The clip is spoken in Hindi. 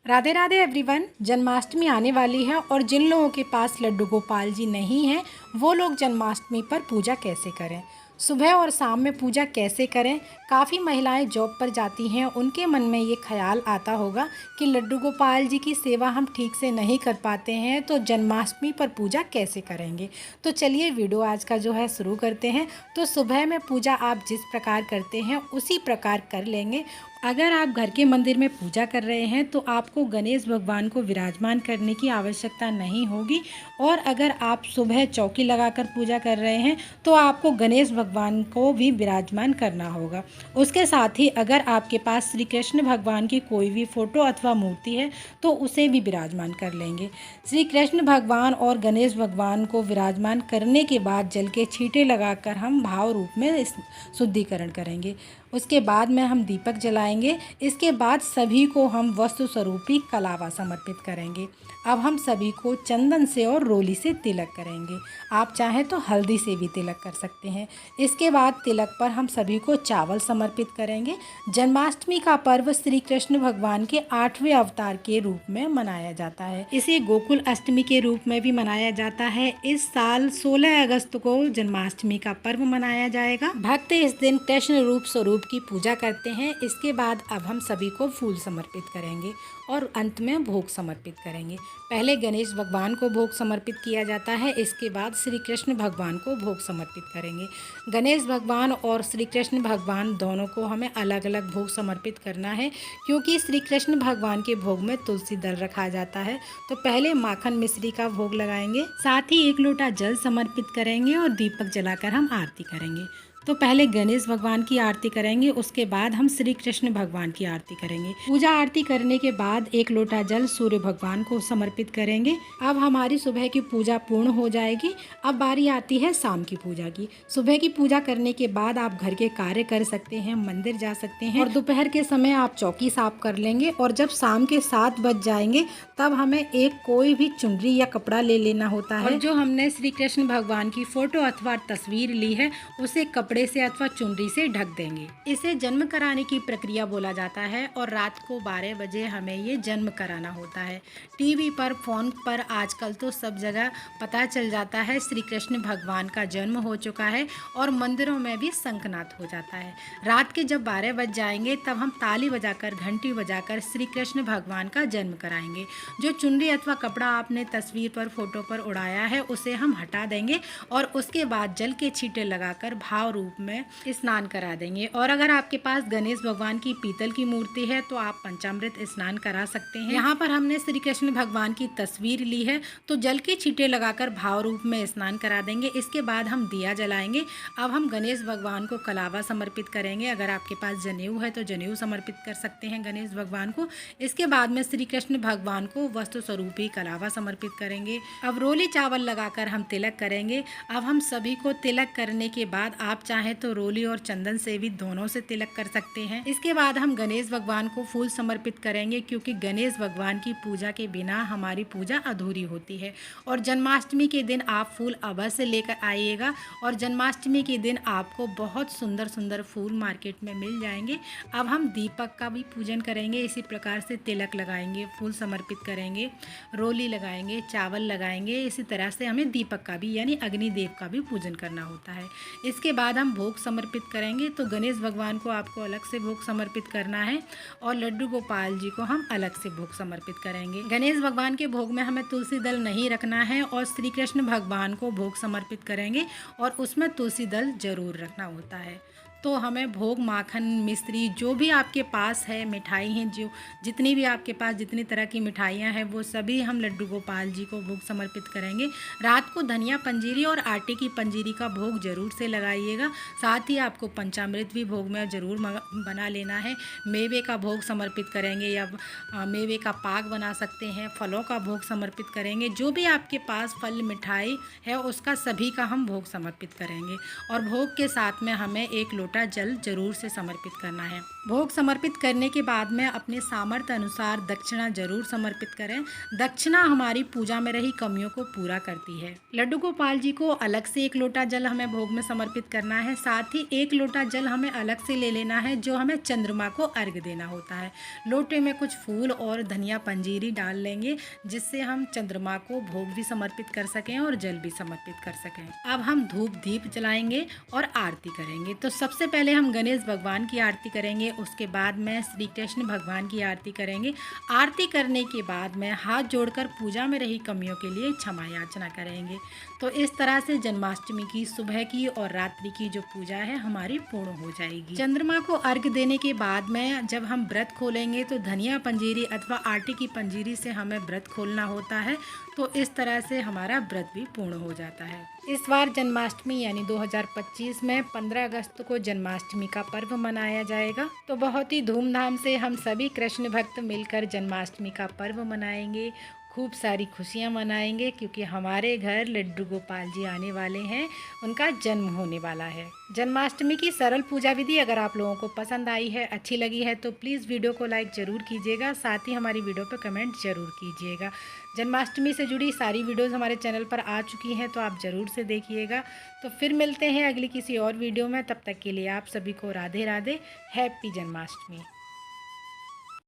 राधे राधे एवरीवन। जन्माष्टमी आने वाली है और जिन लोगों के पास लड्डू गोपाल जी नहीं हैं वो लोग जन्माष्टमी पर पूजा कैसे करें, सुबह और शाम में पूजा कैसे करें। काफ़ी महिलाएं जॉब पर जाती हैं, उनके मन में ये ख्याल आता होगा कि लड्डू गोपाल जी की सेवा हम ठीक से नहीं कर पाते हैं, तो जन्माष्टमी पर पूजा कैसे करेंगे। तो चलिए वीडियो आज का जो है शुरू करते हैं। तो सुबह में पूजा आप जिस प्रकार करते हैं उसी प्रकार कर लेंगे। अगर आप घर के मंदिर में पूजा कर रहे हैं तो आपको गणेश भगवान को विराजमान करने की आवश्यकता नहीं होगी, और अगर आप सुबह चौकी लगाकर पूजा कर रहे हैं तो आपको गणेश भगवान को भी विराजमान करना होगा। उसके साथ ही अगर आपके पास श्री कृष्ण भगवान की कोई भी फ़ोटो अथवा मूर्ति है तो उसे भी विराजमान कर लेंगे। श्री कृष्ण भगवान और गणेश भगवान को विराजमान करने के बाद जल के छींटे लगाकर हम भाव रूप में शुद्धिकरण करेंगे। उसके बाद में हम दीपक जलाएंगे। इसके बाद सभी को हम वस्तु स्वरूपी कलावा समर्पित करेंगे। अब हम सभी को चंदन से और रोली से तिलक करेंगे। आप चाहें तो हल्दी से भी तिलक कर सकते हैं। इसके बाद तिलक पर हम सभी को चावल समर्पित करेंगे। जन्माष्टमी का पर्व श्री कृष्ण भगवान के 8वें अवतार के रूप में मनाया जाता है। इसे गोकुल अष्टमी के रूप में भी मनाया जाता है। इस साल 16 अगस्त को जन्माष्टमी का पर्व मनाया जाएगा। भक्त इस दिन कृष्ण रूप स्वरूप की पूजा करते हैं। इसके बाद अब हम सभी को फूल समर्पित करेंगे और अंत में भोग समर्पित करेंगे। पहले गणेश भगवान को भोग समर्पित किया जाता है, इसके बाद श्री कृष्ण भगवान को भोग समर्पित करेंगे। गणेश भगवान और श्री कृष्ण भगवान दोनों को हमें अलग अलग भोग समर्पित करना है, क्योंकि श्री कृष्ण भगवान के भोग में तुलसी दल रखा जाता है। तो पहले माखन मिश्री का भोग लगाएंगे, साथ ही 1 लोटा जल समर्पित करेंगे और दीपक जलाकर हम आरती करेंगे। तो पहले गणेश भगवान की आरती करेंगे, उसके बाद हम श्री कृष्ण भगवान की आरती करेंगे। पूजा आरती करने के बाद 1 लोटा जल सूर्य भगवान को समर्पित करेंगे। अब हमारी सुबह की पूजा पूर्ण हो जाएगी। अब बारी आती है शाम की पूजा की। सुबह की पूजा करने के बाद आप घर के कार्य कर सकते हैं, मंदिर जा सकते हैं, और दोपहर के समय आप चौकी साफ कर लेंगे। और जब शाम के 7 बज जाएंगे तब हमें एक कोई भी चुनरी या कपड़ा ले लेना होता है, और जो हमने श्री कृष्ण भगवान की फोटो अथवा तस्वीर ली है उसे कपड़े से अथवा चुनरी से ढक देंगे। इसे जन्म कराने की प्रक्रिया बोला जाता है, और रात को 12 बजे हमें ये जन्म कराना होता है। टीवी पर, फोन पर आजकल तो सब जगह पता चल जाता है श्री कृष्ण भगवान का जन्म हो चुका है, और मंदिरों में भी शंखनाद हो जाता है। रात के जब 12 बज जाएंगे तब हम ताली बजाकर, घंटी बजाकर श्री कृष्ण भगवान का जन्म कराएंगे। जो चुनरी अथवा कपड़ा आपने तस्वीर पर, फोटो पर उड़ाया है उसे हम हटा देंगे, और उसके बाद जल के छींटे लगाकर भाव रूप में स्नान करा देंगे। और अगर आपके पास गणेश भगवान की पीतल की मूर्ति है तो आप पंचामृत स्नान करा सकते हैं। यहाँ पर हमने श्री कृष्ण भगवान की तस्वीर ली है तो जल के छींटे लगाकर भाव रूप में स्नान करा देंगे। इसके बाद हम दिया जलाएंगे। अब हम गणेश भगवान को कलावा समर्पित करेंगे। अगर आपके पास जनेऊ है तो जनेऊ समर्पित कर सकते हैं गणेश भगवान को। इसके बाद में श्री कृष्ण भगवान को वस्तु स्वरूपी कलावा समर्पित करेंगे। अब रोली चावल लगाकर हम तिलक करेंगे। अब हम सभी को तिलक करने के बाद आप चाहे तो रोली और चंदन से भी दोनों से तिलक कर सकते हैं। इसके बाद हम गणेश भगवान को फूल समर्पित करेंगे, क्योंकि गणेश भगवान की पूजा के बिना हमारी पूजा अधूरी होती है। और जन्माष्टमी के दिन आप फूल अवश्य लेकर आइएगा, और जन्माष्टमी के दिन आपको बहुत सुंदर सुंदर फूल मार्केट में मिल जाएंगे। अब हम दीपक का भी पूजन करेंगे। इसी प्रकार से तिलक लगाएंगे, फूल समर्पित करेंगे, रोली लगाएंगे, चावल लगाएंगे। इसी तरह से हमें दीपक का भी यानी अग्निदेव का भी पूजन करना होता है। इसके बाद हम भोग समर्पित करेंगे। तो गणेश भगवान को आपको अलग से भोग समर्पित करना है, और लड्डू गोपाल जी को हम अलग से भोग समर्पित करेंगे। गणेश भगवान के भोग में हमें तुलसी दल नहीं रखना है, और श्री कृष्ण भगवान को भोग समर्पित करेंगे और उसमें तुलसी दल जरूर रखना होता है। तो हमें भोग माखन मिश्री जो भी आपके पास है, मिठाई हैं, जो जितनी भी आपके पास जितनी तरह की मिठाइयाँ हैं वो सभी हम लड्डू गोपाल जी को भोग समर्पित करेंगे। रात को धनिया पंजीरी और आटे की पंजीरी का भोग जरूर से लगाइएगा। साथ ही आपको पंचामृत भी भोग में ज़रूर बना लेना है। मेवे का भोग समर्पित करेंगे, या मेवे का पाक बना सकते हैं। फलों का भोग समर्पित करेंगे। जो भी आपके पास फल मिठाई है उसका सभी का हम भोग समर्पित करेंगे, और भोग के साथ में हमें 1 लोटा जल जरूर से समर्पित करना है। भोग समर्पित करने के बाद में अपने सामर्थ्य अनुसार दक्षिणा जरूर समर्पित करें। दक्षिणा हमारी पूजा में रही कमियों को पूरा करती है। लड्डू गोपाल जी को अलग से 1 लोटा जल हमें भोग में समर्पित करना है। साथ ही 1 लोटा जल हमें अलग से ले लेना है जो हमें चंद्रमा को अर्घ्य देना होता है। लोटे में कुछ फूल और धनिया पंजीरी डाल लेंगे जिससे हम चंद्रमा को भोग भी समर्पित कर सकें और जल भी समर्पित कर सकें। अब हम धूप दीप जलाएंगे और आरती करेंगे। तो सबसे पहले हम गणेश भगवान की आरती करेंगे, उसके बाद में श्री कृष्ण भगवान की आरती करेंगे। आरती करने के बाद में हाथ जोड़कर पूजा में रही कमियों के लिए क्षमा याचना करेंगे। तो इस तरह से जन्माष्टमी की सुबह की और रात्रि की जो पूजा है हमारी पूर्ण हो जाएगी। चंद्रमा को अर्घ्य देने के बाद में जब हम व्रत खोलेंगे तो धनिया पंजीरी अथवा आटे की पंजीरी से हमें व्रत खोलना होता है। तो इस तरह से हमारा व्रत भी पूर्ण हो जाता है। इस बार जन्माष्टमी यानी 2025 में 15 अगस्त को जन्माष्टमी का पर्व मनाया जाएगा। तो बहुत ही धूमधाम से हम सभी कृष्ण भक्त मिलकर जन्माष्टमी का पर्व मनाएंगे, खूब सारी खुशियाँ मनाएंगे क्योंकि हमारे घर लड्डू गोपाल जी आने वाले हैं, उनका जन्म होने वाला है। जन्माष्टमी की सरल पूजा विधि अगर आप लोगों को पसंद आई है, अच्छी लगी है तो प्लीज़ वीडियो को लाइक ज़रूर कीजिएगा, साथ ही हमारी वीडियो पर कमेंट ज़रूर कीजिएगा। जन्माष्टमी से जुड़ी सारी वीडियोज़ हमारे चैनल पर आ चुकी हैं तो आप ज़रूर से देखिएगा। तो फिर मिलते हैं अगली किसी और वीडियो में, तब तक के लिए आप सभी को राधे राधे, हैप्पी जन्माष्टमी।